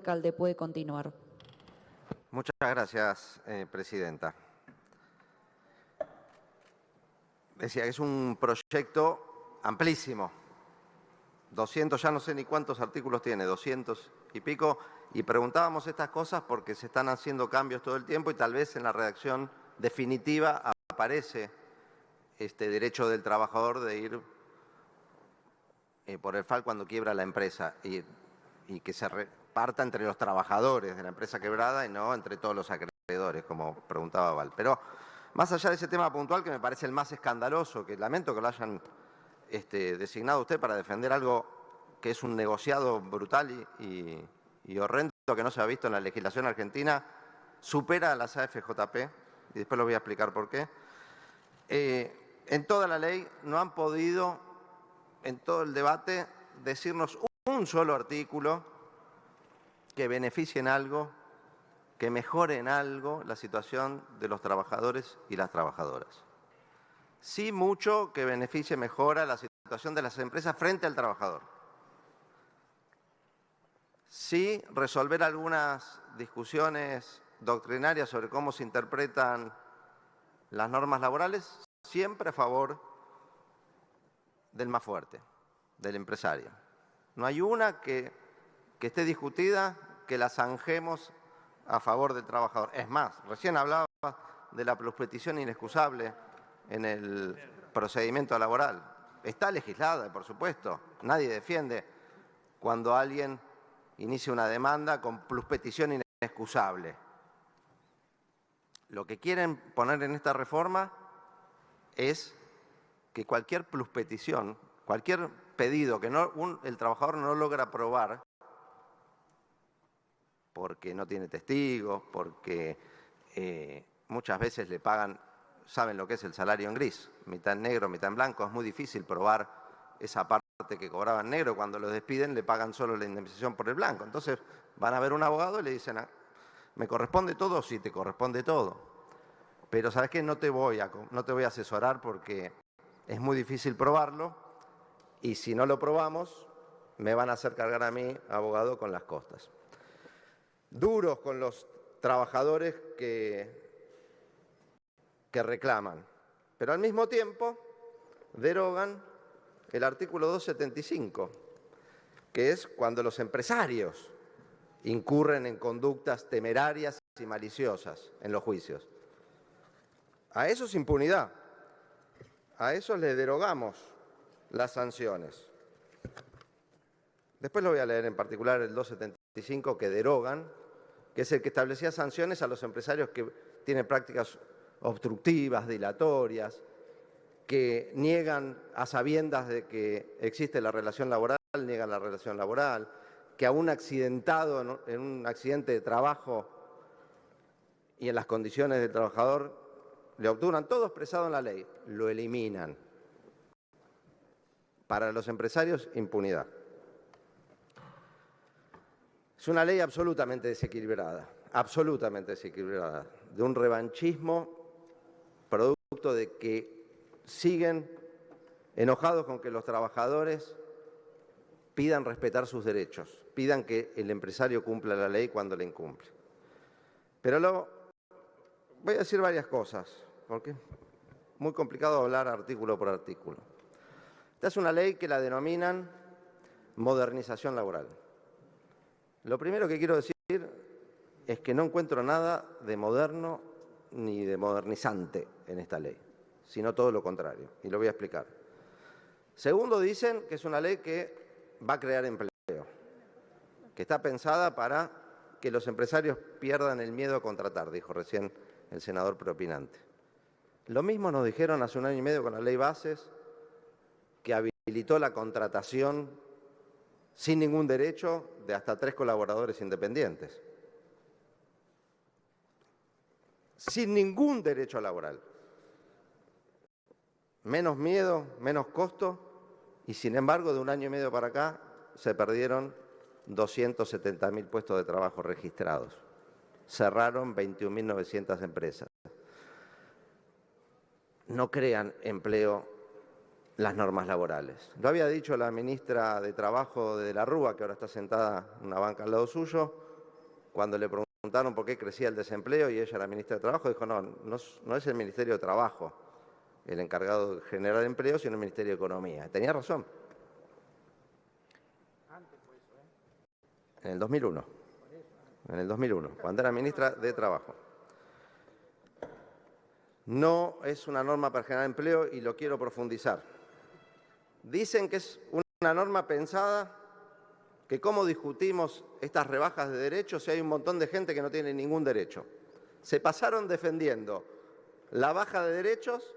alcalde puede continuar. Muchas gracias, presidenta. Decía que es un proyecto amplísimo. 200, ya no sé ni cuántos artículos tiene, 200 y pico, y preguntábamos estas cosas porque se están haciendo cambios todo el tiempo y tal vez en la redacción definitiva aparece este derecho del trabajador de ir por el FAL cuando quiebra la empresa y que se reparta entre los trabajadores de la empresa quebrada y no entre todos los acreedores, como preguntaba Val. Pero más allá de ese tema puntual, que me parece el más escandaloso, que lamento que lo hayan designado usted para defender algo que es un negociado brutal y horrendo que no se ha visto en la legislación argentina, supera a las AFJP, y después lo voy a explicar por qué. En toda la ley no han podido, en todo el debate, decirnos un solo artículo que beneficie en algo, que mejore en algo la situación de los trabajadores y las trabajadoras. Sí mucho que beneficie, mejora la situación de las empresas frente al trabajador. Sí resolver algunas discusiones doctrinarias sobre cómo se interpretan las normas laborales, siempre a favor del más fuerte, del empresario. No hay una que esté discutida que la zanjemos a favor del trabajador. Es más, recién hablaba de la pluspetición inexcusable en el procedimiento laboral. Está legislada, por supuesto. Nadie defiende cuando alguien inicia una demanda con pluspetición inexcusable. Lo que quieren poner en esta reforma es que cualquier pluspetición, cualquier pedido que el trabajador no logra aprobar porque no tiene testigos, porque muchas veces le pagan, saben lo que es el salario en gris, mitad en negro, mitad en blanco, es muy difícil probar esa parte que cobraba en negro, cuando los despiden le pagan solo la indemnización por el blanco. Entonces van a ver un abogado y le dicen, ¿me corresponde todo? Sí, te corresponde todo. Pero ¿sabes qué? No te voy a asesorar porque es muy difícil probarlo y si no lo probamos me van a hacer cargar a mí, abogado, con las costas. Duros con los trabajadores que reclaman, pero al mismo tiempo derogan el artículo 275, que es cuando los empresarios incurren en conductas temerarias y maliciosas en los juicios. A eso es impunidad, a eso le derogamos las sanciones. Después lo voy a leer en particular el 275 que derogan, que es el que establecía sanciones a los empresarios que tienen prácticas obstructivas, dilatorias, que niegan a sabiendas de que existe la relación laboral, niegan la relación laboral, que a un accidentado en un accidente de trabajo y en las condiciones del trabajador le obturan, todo expresado en la ley, lo eliminan. Para los empresarios, impunidad. Es una ley absolutamente desequilibrada, de un revanchismo producto de que siguen enojados con que los trabajadores pidan respetar sus derechos, pidan que el empresario cumpla la ley cuando la incumple. Pero voy a decir varias cosas, porque es muy complicado hablar artículo por artículo. Esta es una ley que la denominan modernización laboral. Lo primero que quiero decir es que no encuentro nada de moderno ni de modernizante en esta ley, sino todo lo contrario, y lo voy a explicar. Segundo, dicen que es una ley que va a crear empleo, que está pensada para que los empresarios pierdan el miedo a contratar, dijo recién el senador preopinante. Lo mismo nos dijeron hace un año y medio con la ley Bases, que habilitó la contratación sin ningún derecho de hasta 3 colaboradores independientes. Sin ningún derecho laboral. Menos miedo, menos costo, y sin embargo de un año y medio para acá se perdieron 270.000 puestos de trabajo registrados. Cerraron 21.900 empresas. No crean empleo las normas laborales. Lo había dicho la ministra de Trabajo de la Rúa, que ahora está sentada en una banca al lado suyo, cuando le preguntaron por qué crecía el desempleo y ella era ministra de Trabajo, dijo, no es el Ministerio de Trabajo el encargado de generar empleo, sino el Ministerio de Economía. Tenía razón. En el 2001. En el 2001, cuando era ministra de Trabajo. No es una norma para generar empleo y lo quiero profundizar. Dicen que es una norma pensada, que cómo discutimos estas rebajas de derechos si hay un montón de gente que no tiene ningún derecho. Se pasaron defendiendo la baja de derechos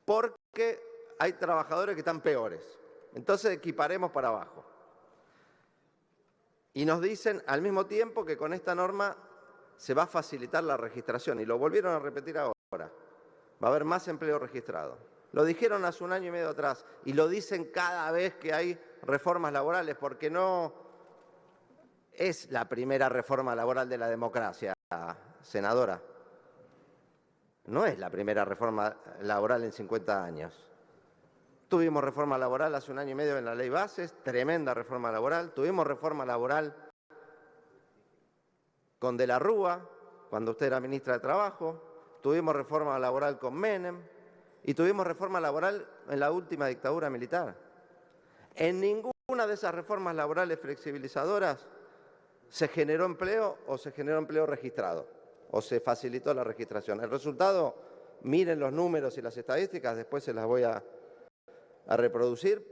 porque hay trabajadores que están peores. Entonces equiparemos para abajo. Y nos dicen al mismo tiempo que con esta norma se va a facilitar la registración. Y lo volvieron a repetir ahora. Va a haber más empleo registrado. Lo dijeron hace 1 año y medio atrás y lo dicen cada vez que hay reformas laborales, porque no es la primera reforma laboral de la democracia, senadora. No es la primera reforma laboral en 50 años. Tuvimos reforma laboral hace 1 año y medio en la Ley Bases, tremenda reforma laboral. Tuvimos reforma laboral con De la Rúa, cuando usted era ministra de Trabajo. Tuvimos reforma laboral con Menem y tuvimos reforma laboral en la última dictadura militar. En ninguna de esas reformas laborales flexibilizadoras se generó empleo o se generó empleo registrado o se facilitó la registración. El resultado, miren los números y las estadísticas, después se las voy a reproducir,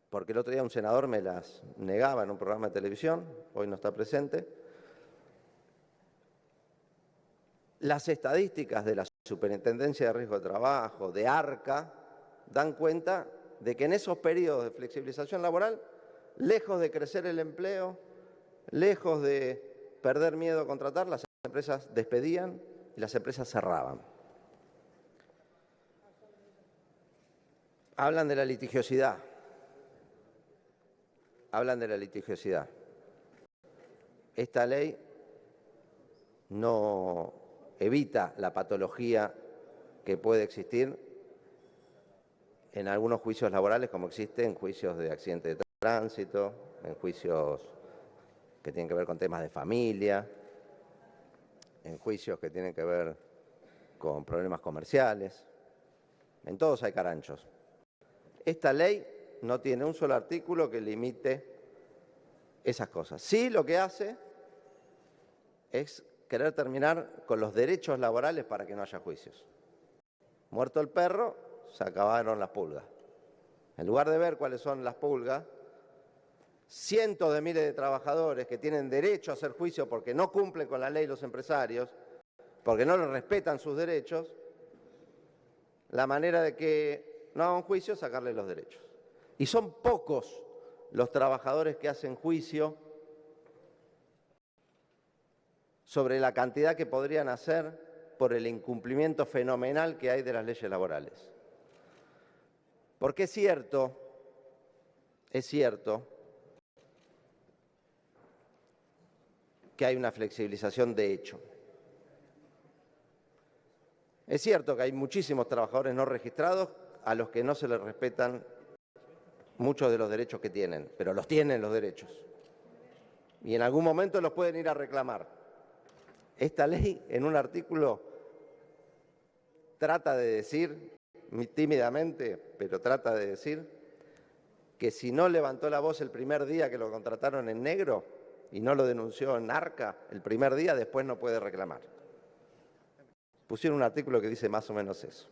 porque el otro día un senador me las negaba en un programa de televisión, hoy no está presente. Las estadísticas de la Superintendencia de Riesgo de Trabajo, de ARCA, dan cuenta de que en esos periodos de flexibilización laboral, lejos de crecer el empleo, lejos de perder miedo a contratar, las empresas despedían y las empresas cerraban. Hablan de la litigiosidad. Hablan de la litigiosidad. Esta ley no evita la patología que puede existir en algunos juicios laborales, como existe en juicios de accidente de tránsito, en juicios que tienen que ver con temas de familia, en juicios que tienen que ver con problemas comerciales. En todos hay caranchos. Esta ley no tiene un solo artículo que limite esas cosas. Sí, lo que hace es querer terminar con los derechos laborales para que no haya juicios. Muerto el perro, se acabaron las pulgas. En lugar de ver cuáles son las pulgas, cientos de miles de trabajadores que tienen derecho a hacer juicio porque no cumplen con la ley los empresarios, porque no les respetan sus derechos, la manera de que no hagan juicio es sacarles los derechos. Y son pocos los trabajadores que hacen juicio sobre la cantidad que podrían hacer por el incumplimiento fenomenal que hay de las leyes laborales. Porque es cierto que hay una flexibilización de hecho. Es cierto que hay muchísimos trabajadores no registrados a los que no se les respetan muchos de los derechos que tienen, pero los tienen los derechos. Y en algún momento los pueden ir a reclamar. Esta ley, en un artículo, trata de decir, tímidamente, pero trata de decir, que si no levantó la voz el primer día que lo contrataron en negro y no lo denunció en ARCA el primer día, después no puede reclamar. Pusieron un artículo que dice más o menos eso.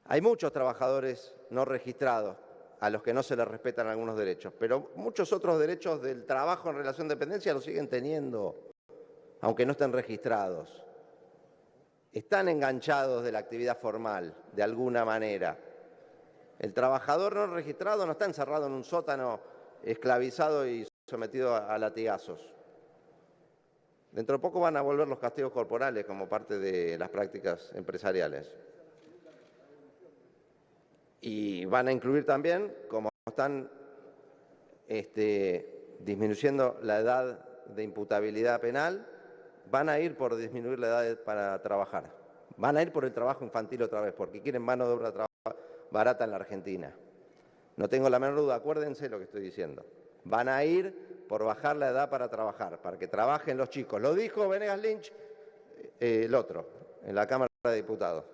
Hay muchos trabajadores no registrados a los que no se les respetan algunos derechos, pero muchos otros derechos del trabajo en relación de dependencia los siguen teniendo, aunque no estén registrados. Están enganchados de la actividad formal, de alguna manera. El trabajador no registrado no está encerrado en un sótano, esclavizado y sometido a latigazos. Dentro de poco van a volver los castigos corporales como parte de las prácticas empresariales. Y van a incluir también, como están disminuyendo la edad de imputabilidad penal, van a ir por disminuir la edad para trabajar. Van a ir por el trabajo infantil otra vez, porque quieren mano de obra barata en la Argentina. No tengo la menor duda, acuérdense lo que estoy diciendo. Van a ir por bajar la edad para trabajar, para que trabajen los chicos. Lo dijo Venegas Lynch, el otro, en la Cámara de Diputados.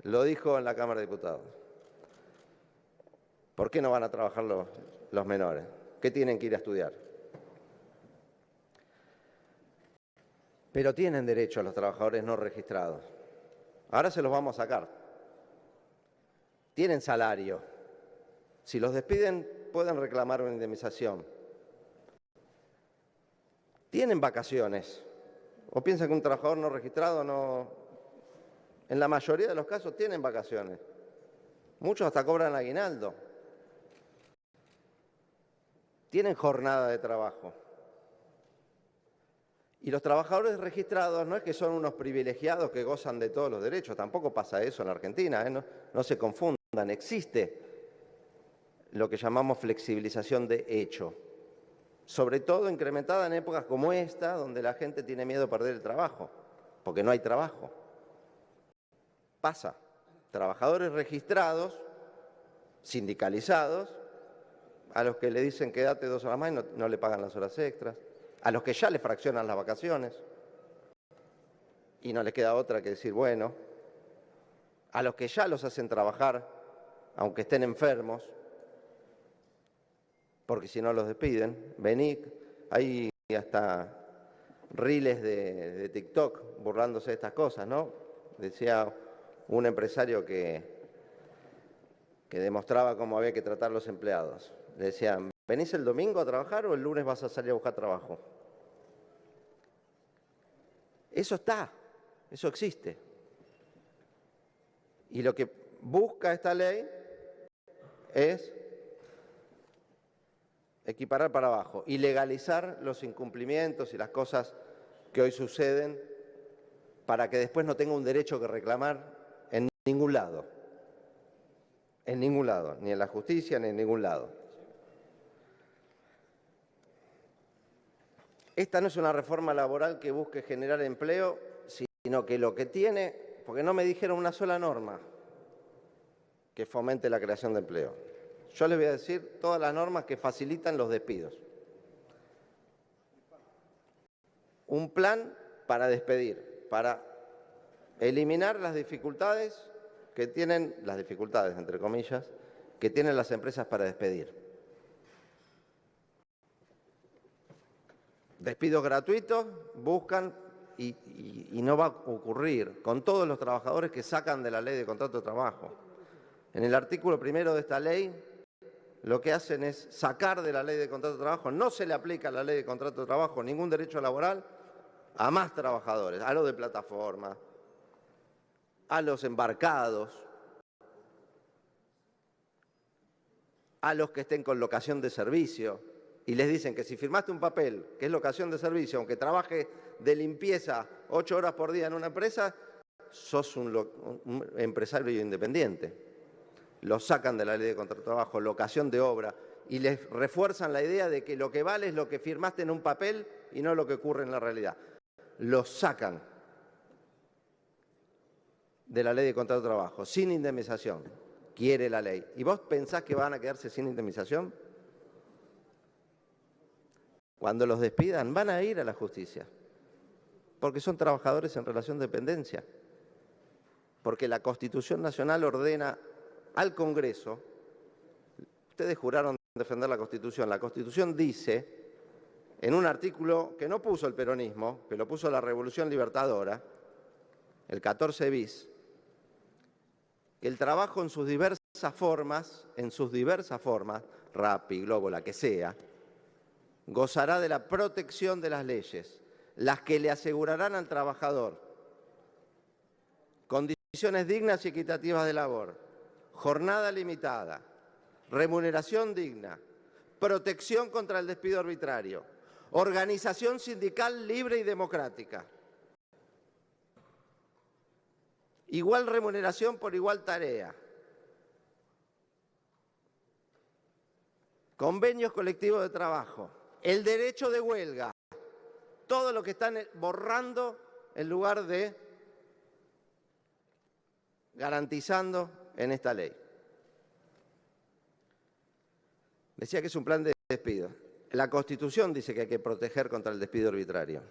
Lo dijo en la Cámara de Diputados. ¿Por qué no van a trabajar los menores? ¿Qué tienen que ir a estudiar? Pero tienen derecho los trabajadores no registrados. Ahora se los vamos a sacar. Tienen salario. Si los despiden, pueden reclamar una indemnización. Tienen vacaciones. ¿O piensan que un trabajador no registrado no? En la mayoría de los casos tienen vacaciones. Muchos hasta cobran aguinaldo. Tienen jornada de trabajo. Y los trabajadores registrados no es que son unos privilegiados que gozan de todos los derechos, tampoco pasa eso en la Argentina, no se confundan, existe lo que llamamos flexibilización de hecho, sobre todo incrementada en épocas como esta, donde la gente tiene miedo de perder el trabajo, porque no hay trabajo. Pasa, trabajadores registrados, sindicalizados, a los que le dicen quédate 2 horas más y no le pagan las horas extras, a los que ya les fraccionan las vacaciones y no les queda otra que decir, bueno, a los que ya los hacen trabajar, aunque estén enfermos, porque si no los despiden. Vení, hay hasta reels de TikTok burlándose de estas cosas, ¿no? Decía un empresario que demostraba cómo había que tratar a los empleados. Le decían, ¿venís el domingo a trabajar o el lunes vas a salir a buscar trabajo? Eso está, eso existe. Y lo que busca esta ley es equiparar para abajo y legalizar los incumplimientos y las cosas que hoy suceden para que después no tenga un derecho que reclamar en ningún lado. En ningún lado, ni en la justicia ni en ningún lado. Esta no es una reforma laboral que busque generar empleo, sino que lo que tiene, porque no me dijeron una sola norma que fomente la creación de empleo. Yo les voy a decir todas las normas que facilitan los despidos. Un plan para despedir, para eliminar las dificultades que tienen, las dificultades entre comillas, que tienen las empresas para despedir. Despidos gratuitos buscan, y no va a ocurrir, con todos los trabajadores que sacan de la ley de contrato de trabajo. En el artículo 1 de esta ley, lo que hacen es sacar de la ley de contrato de trabajo, no se le aplica a la ley de contrato de trabajo ningún derecho laboral a más trabajadores, a los de plataforma, a los embarcados, a los que estén con locación de servicio. Y les dicen que si firmaste un papel que es locación de servicio, aunque trabaje de limpieza 8 horas por día en una empresa, sos un empresario independiente. Lo sacan de la ley de contrato de trabajo, locación de obra, y les refuerzan la idea de que lo que vale es lo que firmaste en un papel y no lo que ocurre en la realidad. Lo sacan de la ley de contrato de trabajo, sin indemnización, quiere la ley. ¿Y vos pensás que van a quedarse sin indemnización? Cuando los despidan, van a ir a la justicia, porque son trabajadores en relación de dependencia, porque la Constitución Nacional ordena al Congreso, ustedes juraron defender la Constitución dice, en un artículo que no puso el peronismo, que lo puso la Revolución Libertadora, el 14 bis, que el trabajo en sus diversas formas, Rappi, Globo, la que sea, gozará de la protección de las leyes, las que le asegurarán al trabajador condiciones dignas y equitativas de labor, jornada limitada, remuneración digna, protección contra el despido arbitrario, organización sindical libre y democrática, igual remuneración por igual tarea, convenios colectivos de trabajo, el derecho de huelga, todo lo que están borrando en lugar de garantizando en esta ley. Decía que es un plan de despido. La Constitución dice que hay que proteger contra el despido arbitrario.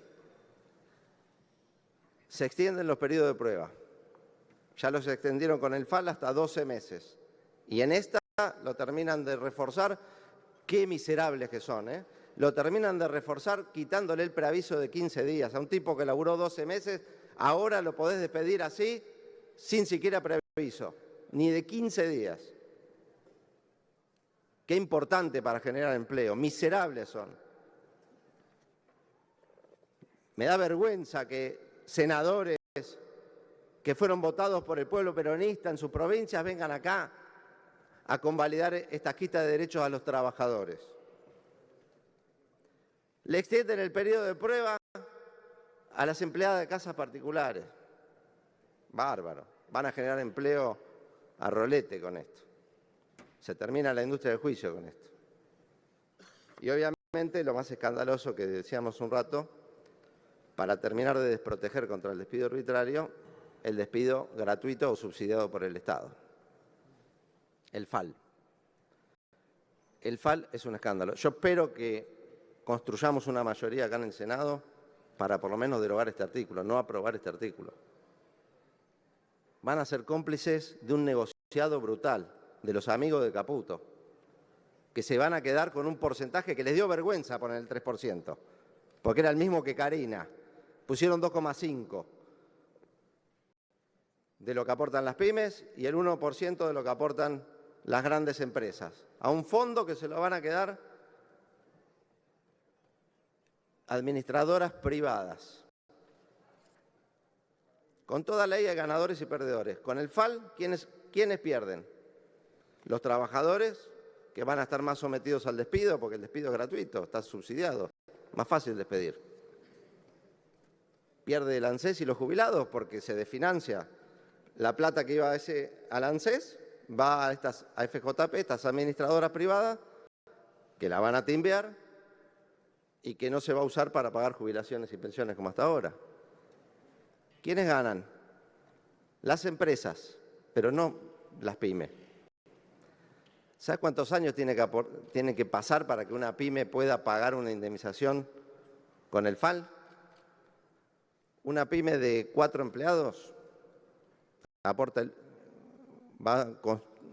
Se extienden los periodos de prueba. Ya los extendieron con el FAL hasta 12 meses. Y en esta lo terminan de reforzar. Qué miserables que son, ¿eh? Lo terminan de reforzar quitándole el preaviso de 15 días. A un tipo que laburó 12 meses, ahora lo podés despedir así, sin siquiera preaviso, ni de 15 días. Qué importante para generar empleo. Miserables son. Me da vergüenza que senadores que fueron votados por el pueblo peronista en sus provincias vengan acá a convalidar esta quita de derechos a los trabajadores. Le extienden el periodo de prueba a las empleadas de casas particulares. Bárbaro. Van a generar empleo a rolete con esto. Se termina la industria del juicio con esto. Y obviamente lo más escandaloso que decíamos un rato, para terminar de desproteger contra el despido arbitrario, el despido gratuito o subsidiado por el Estado. El FAL. El FAL es un escándalo. Yo espero que construyamos una mayoría acá en el Senado para por lo menos derogar este artículo, no aprobar este artículo. Van a ser cómplices de un negociado brutal de los amigos de Caputo, que se van a quedar con un porcentaje que les dio vergüenza poner el 3%, porque era el mismo que Carina. Pusieron 2,5% de lo que aportan las pymes y el 1% de lo que aportan las grandes empresas, a un fondo que se lo van a quedar administradoras privadas. Con toda ley hay ganadores y perdedores. Con el FAL, ¿quiénes pierden? Los trabajadores, que van a estar más sometidos al despido, porque el despido es gratuito, está subsidiado, más fácil despedir. Pierde el ANSES y los jubilados, porque se desfinancia. La plata que iba al ANSES va a FJP, estas administradoras privadas, que la van a timbear y que no se va a usar para pagar jubilaciones y pensiones como hasta ahora. ¿Quiénes ganan? Las empresas, pero no las pymes. ¿Sabes cuántos años tiene que pasar para que una pyme pueda pagar una indemnización con el FAL? Una pyme de 4 empleados va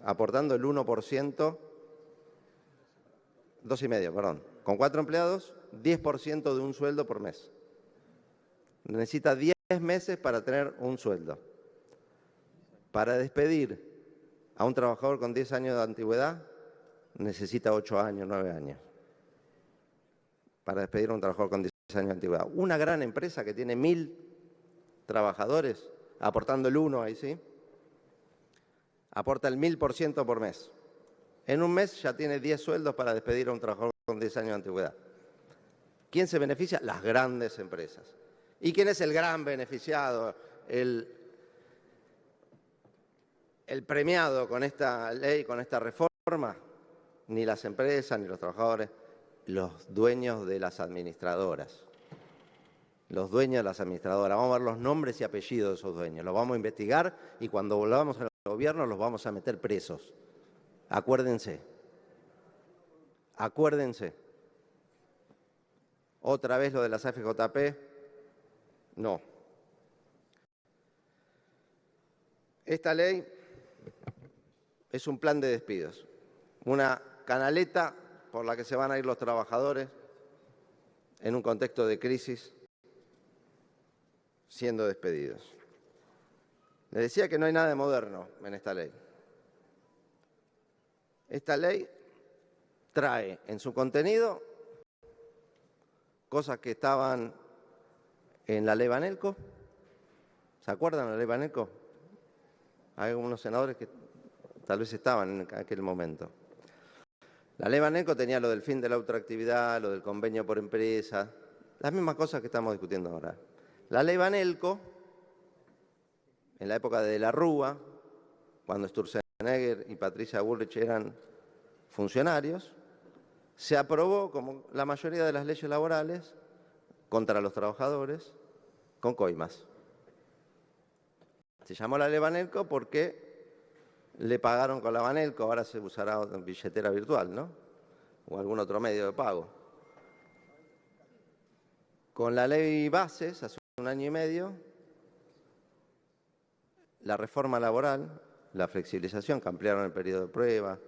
aportando el 1%, 2,5%, perdón. Con 4 empleados, 10% de un sueldo por mes. Necesita 10 meses para tener un sueldo. Para despedir a un trabajador con 10 años de antigüedad, necesita 8 años, 9 años. Para despedir a un trabajador con 10 años de antigüedad. Una gran empresa que tiene 1.000 trabajadores, aportando el 1 ahí sí, aporta el 1.000% por mes. En un mes ya tiene 10 sueldos para despedir a un trabajador con 10 años de antigüedad. ¿Quién se beneficia? Las grandes empresas. ¿Y quién es el gran beneficiado? El premiado con esta ley, con esta reforma, ni las empresas, ni los trabajadores, los dueños de las administradoras. Los dueños de las administradoras. Vamos a ver los nombres y apellidos de esos dueños. Los vamos a investigar y cuando volvamos al gobierno los vamos a meter presos. Acuérdense. Acuérdense. Otra vez lo de las AFJP. No. Esta ley es un plan de despidos, una canaleta por la que se van a ir los trabajadores en un contexto de crisis siendo despedidos. Les decía que no hay nada de moderno en esta ley. Esta ley trae en su contenido cosas que estaban en la ley Banelco. ¿Se acuerdan de la ley Banelco? Hay algunos senadores que tal vez estaban en aquel momento. La ley Banelco tenía lo del fin de la ultraactividad, lo del convenio por empresa, las mismas cosas que estamos discutiendo ahora. La ley Banelco, en la época de la Rúa, cuando Sturzenegger y Patricia Bullrich eran funcionarios, se aprobó, como la mayoría de las leyes laborales, contra los trabajadores, con coimas. Se llamó la ley Banelco porque le pagaron con la Banelco, ahora se usará billetera virtual, ¿no? O algún otro medio de pago. Con la ley Bases, hace un año y medio, la reforma laboral, la flexibilización, que ampliaron el periodo de prueba,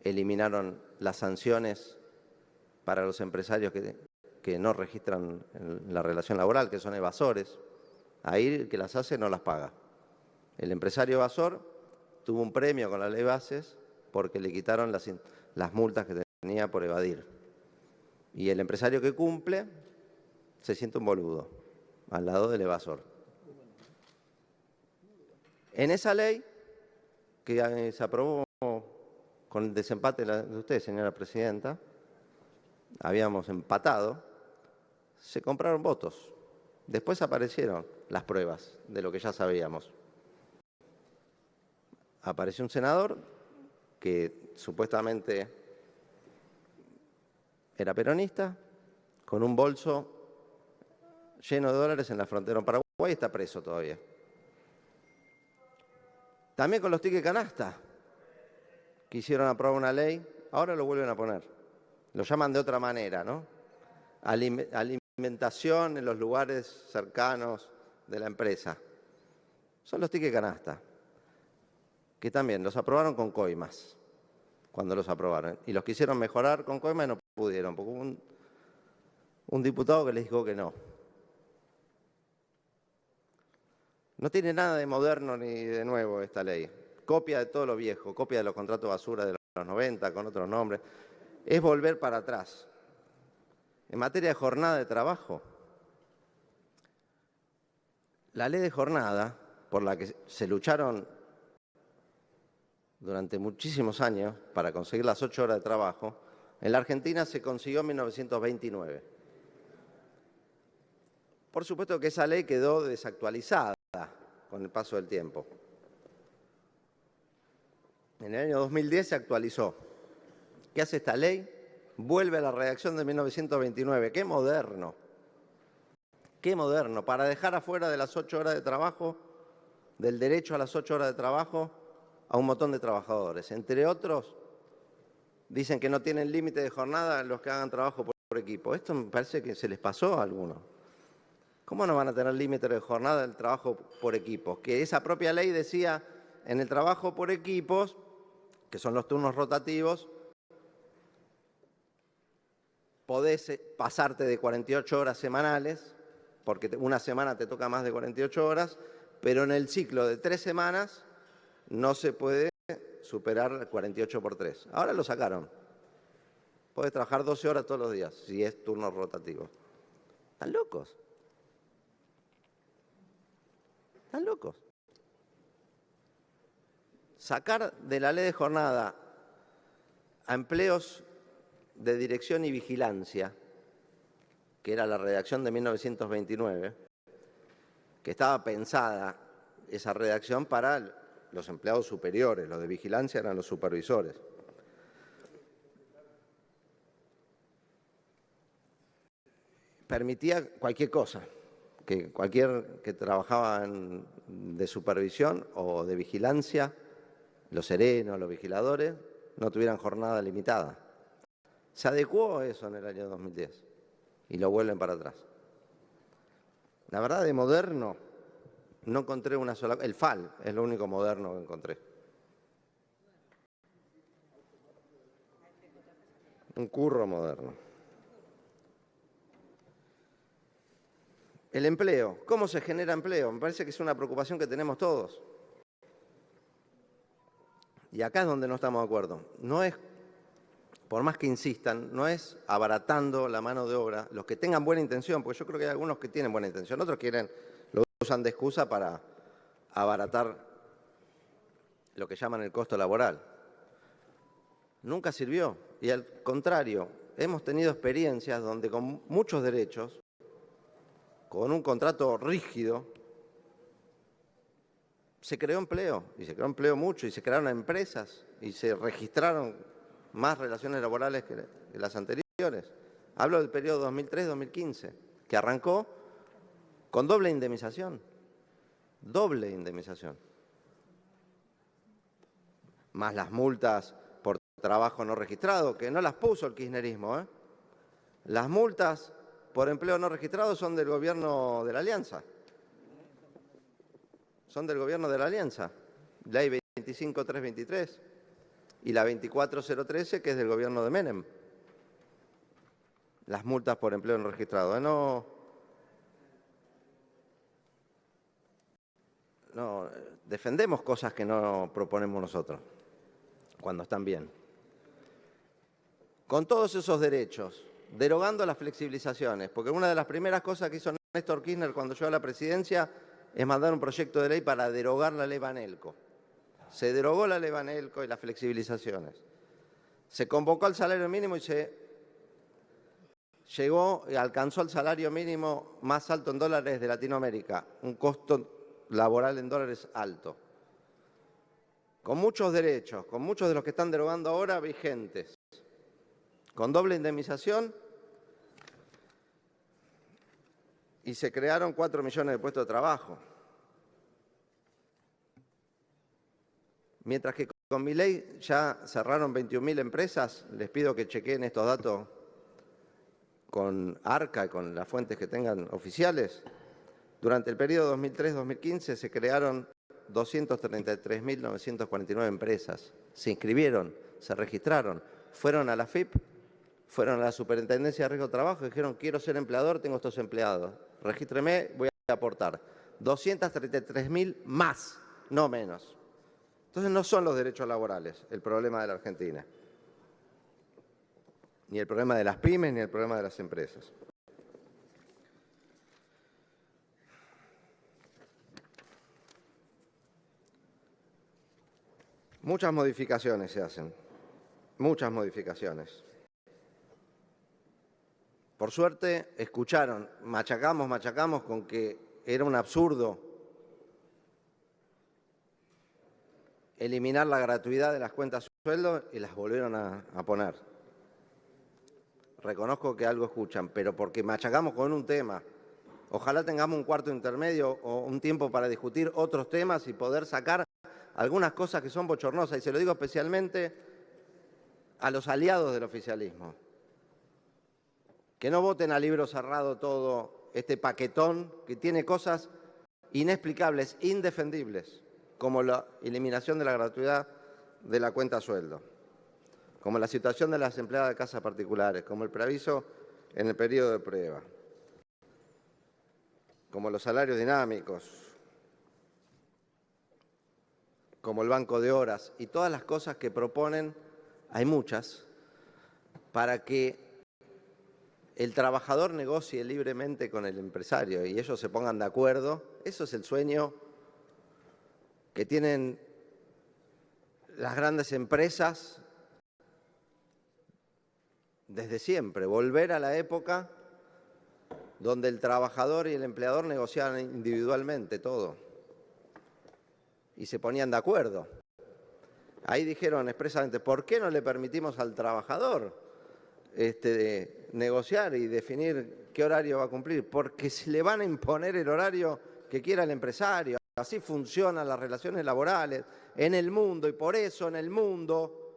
eliminaron las sanciones para los empresarios que no registran la relación laboral, que son evasores. Ahí el que las hace no las paga. El empresario evasor tuvo un premio con la ley Bases porque le quitaron las multas que tenía por evadir. Y el empresario que cumple se siente un boludo al lado del evasor. En esa ley, que se aprobó con el desempate de usted, señora presidenta, habíamos empatado, se compraron votos. Después aparecieron las pruebas de lo que ya sabíamos. Apareció un senador que supuestamente era peronista, con un bolso lleno de dólares en la frontera con Paraguay, y está preso todavía. También con los tickets canasta. Quisieron aprobar una ley, ahora lo vuelven a poner. Lo llaman de otra manera, ¿no? Alimentación en los lugares cercanos de la empresa. Son los tickets canasta, que también los aprobaron con coimas, cuando los aprobaron. Y los quisieron mejorar con coimas y no pudieron, porque hubo un diputado que les dijo que no. No tiene nada de moderno ni de nuevo esta ley. Copia de todo lo viejo, copia de los contratos basura de los 90 con otros nombres. Es volver para atrás. En materia de jornada de trabajo, la ley de jornada, por la que se lucharon durante muchísimos años para conseguir las 8 horas de trabajo, en la Argentina se consiguió en 1929. Por supuesto que esa ley quedó desactualizada con el paso del tiempo. En el año 2010 se actualizó. ¿Qué hace esta ley? Vuelve a la redacción de 1929. ¡Qué moderno! ¡Qué moderno! Para dejar afuera de las 8 horas de trabajo, del derecho a las 8 horas de trabajo, a un montón de trabajadores. Entre otros, dicen que no tienen límite de jornada los que hagan trabajo por equipo. Esto me parece que se les pasó a algunos. ¿Cómo no van a tener límite de jornada del trabajo por equipos? Que esa propia ley decía, en el trabajo por equipos, que son los turnos rotativos, podés pasarte de 48 horas semanales, porque una semana te toca más de 48 horas, pero en el ciclo de 3 semanas no se puede superar 48 por 3. Ahora lo sacaron. Podés trabajar 12 horas todos los días, si es turno rotativo. ¿Están locos? ¿Están locos? Sacar de la ley de jornada a empleos de dirección y vigilancia, que era la redacción de 1929, que estaba pensada esa redacción para los empleados superiores, los de vigilancia eran los supervisores. Permitía cualquier cosa, que cualquier que trabajaba de supervisión o de vigilancia, los serenos, los vigiladores, no tuvieran jornada limitada. Se adecuó eso en el año 2010 y lo vuelven para atrás. La verdad, de moderno, no encontré una sola. El FAL es lo único moderno que encontré. Un curro moderno. El empleo. ¿Cómo se genera empleo? Me parece que es una preocupación que tenemos todos. Y acá es donde no estamos de acuerdo. No es, por más que insistan, no es abaratando la mano de obra. Los que tengan buena intención, porque yo creo que hay algunos que tienen buena intención, otros lo usan de excusa para abaratar lo que llaman el costo laboral. Nunca sirvió. Y al contrario, hemos tenido experiencias donde con muchos derechos, con un contrato rígido, se creó empleo, y se creó empleo mucho, y se crearon empresas, y se registraron más relaciones laborales que las anteriores. Hablo del periodo 2003-2015, que arrancó con doble indemnización, más las multas por trabajo no registrado, que no las puso el kirchnerismo, Las multas por empleo no registrado son del gobierno de la Alianza. Son del gobierno de la Alianza. Ley 25323 y la 24013, que es del gobierno de Menem. Las multas por empleo no registrado. No defendemos cosas que no proponemos nosotros, cuando están bien. Con todos esos derechos, derogando las flexibilizaciones, porque una de las primeras cosas que hizo Néstor Kirchner cuando llegó a la presidencia es mandar un proyecto de ley para derogar la ley Banelco. Se derogó la ley Banelco y las flexibilizaciones. Se convocó al salario mínimo y alcanzó el salario mínimo más alto en dólares de Latinoamérica, un costo laboral en dólares alto. Con muchos derechos, con muchos de los que están derogando ahora vigentes, con doble indemnización, y se crearon 4 millones de puestos de trabajo. Mientras que con mi ley ya cerraron 21.000 empresas, les pido que chequeen estos datos con ARCA y con las fuentes que tengan oficiales. Durante el periodo 2003-2015 se crearon 233.949 empresas. Se inscribieron, se registraron, fueron a la FIP, fueron a la Superintendencia de Riesgo de Trabajo y dijeron: quiero ser empleador, tengo estos empleados. Regístreme, voy a aportar. 233.000 más, no menos. Entonces no son los derechos laborales el problema de la Argentina. Ni el problema de las pymes, ni el problema de las empresas. Muchas modificaciones se hacen, muchas modificaciones. Por suerte, escucharon, machacamos con que era un absurdo eliminar la gratuidad de las cuentas sueldo y las volvieron a poner. Reconozco que algo escuchan, pero porque machacamos con un tema. Ojalá tengamos un cuarto intermedio o un tiempo para discutir otros temas y poder sacar algunas cosas que son bochornosas, y se lo digo especialmente a los aliados del oficialismo. Que no voten a libro cerrado todo este paquetón que tiene cosas inexplicables, indefendibles, como la eliminación de la gratuidad de la cuenta sueldo, como la situación de las empleadas de casas particulares, como el preaviso en el periodo de prueba, como los salarios dinámicos, como el banco de horas y todas las cosas que proponen, hay muchas, para que el trabajador negocie libremente con el empresario y ellos se pongan de acuerdo. Eso es el sueño que tienen las grandes empresas desde siempre, volver a la época donde el trabajador y el empleador negociaban individualmente todo y se ponían de acuerdo. Ahí dijeron expresamente: ¿por qué no le permitimos al trabajador negociar y definir qué horario va a cumplir? Porque se le van a imponer el horario que quiera el empresario. Así funcionan las relaciones laborales en el mundo, y por eso en el mundo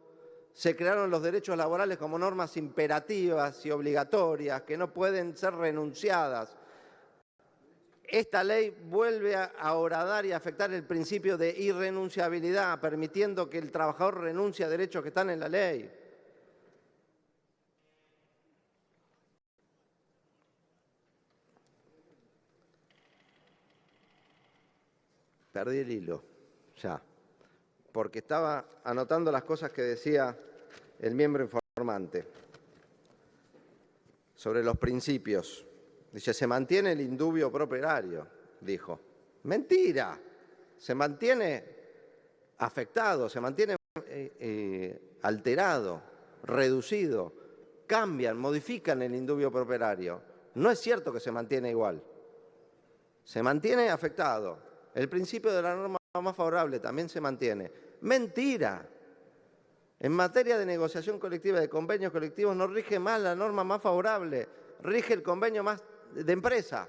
se crearon los derechos laborales como normas imperativas y obligatorias que no pueden ser renunciadas. Esta ley vuelve a horadar y a afectar el principio de irrenunciabilidad, permitiendo que el trabajador renuncie a derechos que están en la ley. Perdí el hilo, ya, porque estaba anotando las cosas que decía el miembro informante sobre los principios. Dice: se mantiene el indubio pro operario, dijo. Mentira, se mantiene afectado, se mantiene alterado, reducido, cambian, modifican el indubio pro operario. No es cierto que se mantiene igual, se mantiene afectado. El principio de la norma más favorable también se mantiene. Mentira. En materia de negociación colectiva, de convenios colectivos, no rige más la norma más favorable, rige el convenio más de empresa,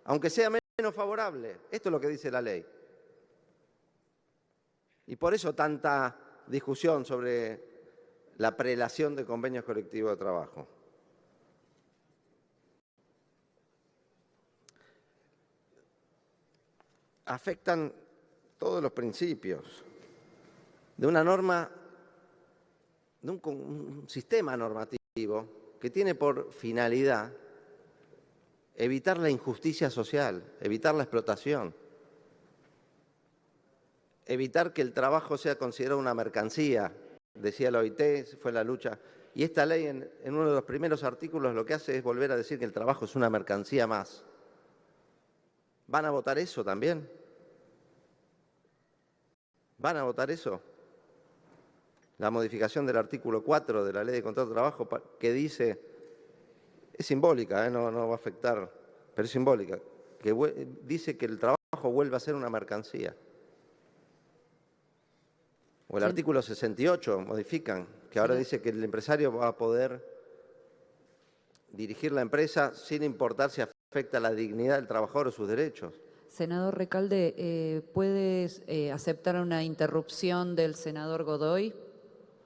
aunque sea menos favorable. Esto es lo que dice la ley. Y por eso tanta discusión sobre la prelación de convenios colectivos de trabajo. afectan todos los principios de una norma, de un sistema normativo que tiene por finalidad evitar la injusticia social, evitar la explotación, evitar que el trabajo sea considerado una mercancía, decía la OIT, fue la lucha. Y esta ley, en uno de los primeros artículos, lo que hace es volver a decir que el trabajo es una mercancía más. ¿Van a votar eso también? ¿Van a votar eso? La modificación del artículo 4 de la Ley de Contrato de Trabajo que dice, es simbólica, no va a afectar, pero es simbólica, que dice que el trabajo vuelve a ser una mercancía. O el artículo 68 modifican, que ahora dice que el empresario va a poder dirigir la empresa sin importar si afecta la dignidad del trabajador o sus derechos. Senador Recalde, ¿puedes aceptar una interrupción del senador Godoy?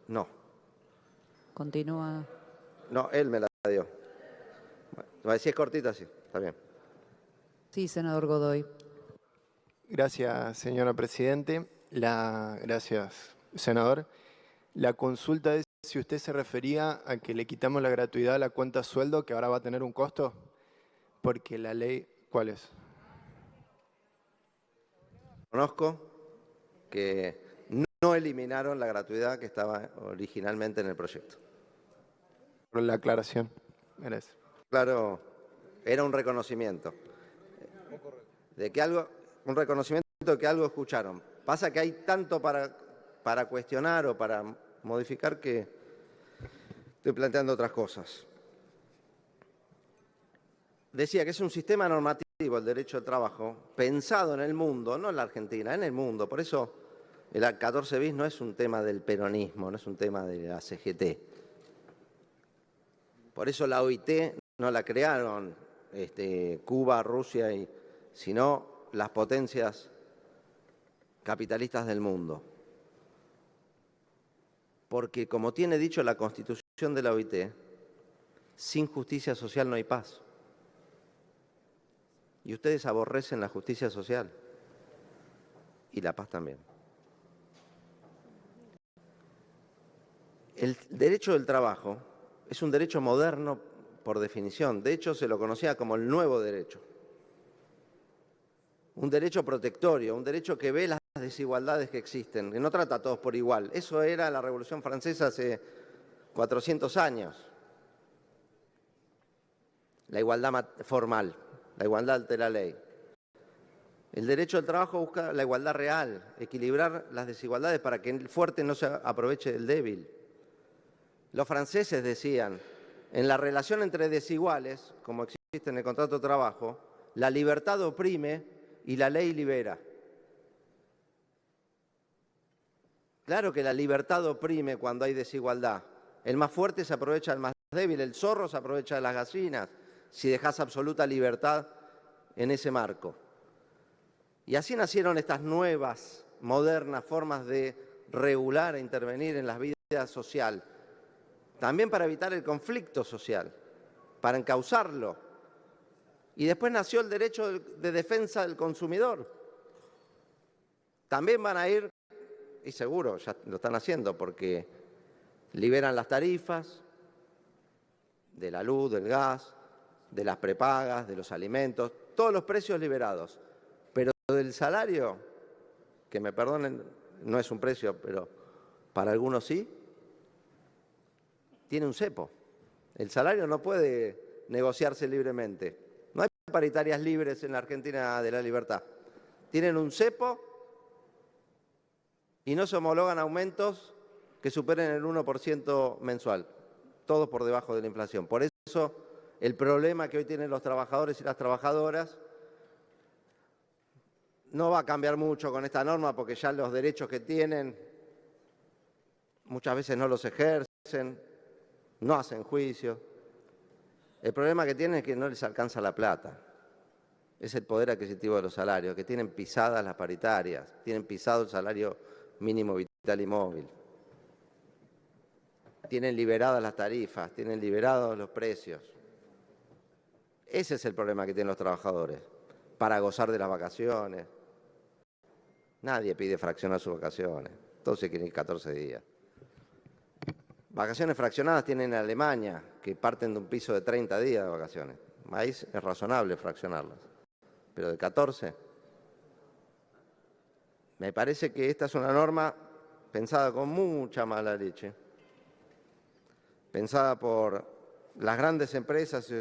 No. Continúa. No, él me la dio. Bueno, si es cortita, sí, está bien. Sí, senador Godoy. Gracias, señora Presidente. Gracias, senador. La consulta es si usted se refería a que le quitamos la gratuidad a la cuenta sueldo, que ahora va a tener un costo, porque la ley, ¿cuál es? Conozco que no eliminaron la gratuidad que estaba originalmente en el proyecto. Por la aclaración. Gracias. Claro, era un reconocimiento de que un reconocimiento de que algo escucharon. Pasa que hay tanto para cuestionar o para modificar que estoy planteando otras cosas. Decía que es un sistema normativo, el derecho al trabajo, pensado en el mundo, no en la Argentina, en el mundo. Por eso el 14 bis no es un tema del peronismo, no es un tema de la CGT. Por eso la OIT no la crearon Cuba, Rusia, sino las potencias capitalistas del mundo. Porque, como tiene dicho la Constitución de la OIT, sin justicia social no hay paz. Y ustedes aborrecen la justicia social y la paz también. El derecho del trabajo es un derecho moderno por definición. De hecho, se lo conocía como el nuevo derecho. Un derecho protectorio, un derecho que ve las desigualdades que existen, que no trata a todos por igual. Eso era la Revolución Francesa hace 400 años. La igualdad formal, la igualdad ante la ley. El derecho al trabajo busca la igualdad real, equilibrar las desigualdades para que el fuerte no se aproveche del débil. Los franceses decían, en la relación entre desiguales, como existe en el contrato de trabajo, la libertad oprime y la ley libera. Claro que la libertad oprime cuando hay desigualdad. El más fuerte se aprovecha del más débil, el zorro se aprovecha de las gallinas, si dejas absoluta libertad en ese marco. Y así nacieron estas nuevas, modernas formas de regular e intervenir en la vida social. También para evitar el conflicto social, para encauzarlo. Y después nació el derecho de defensa del consumidor. También van a ir, y seguro ya lo están haciendo, porque liberan las tarifas de la luz, del gas, de las prepagas, de los alimentos, todos los precios liberados. Pero del salario, que me perdonen, no es un precio, pero para algunos sí, tiene un cepo. El salario no puede negociarse libremente. No hay paritarias libres en la Argentina de la libertad. Tienen un cepo y no se homologan aumentos que superen el 1% mensual, todos por debajo de la inflación. Por eso el problema que hoy tienen los trabajadores y las trabajadoras no va a cambiar mucho con esta norma porque ya los derechos que tienen muchas veces no los ejercen, no hacen juicio. El problema que tienen es que no les alcanza la plata. Es el poder adquisitivo de los salarios, que tienen pisadas las paritarias, tienen pisado el salario mínimo vital y móvil. Tienen liberadas las tarifas, tienen liberados los precios. Ese es el problema que tienen los trabajadores, para gozar de las vacaciones, Nadie pide fraccionar sus vacaciones. Todos se quieren ir 14 días. Vacaciones fraccionadas tienen en Alemania, que parten de un piso de 30 días de vacaciones. Ahí es razonable fraccionarlas. Pero de 14. Me parece que esta es una norma pensada con mucha mala leche. Pensada por las grandes empresas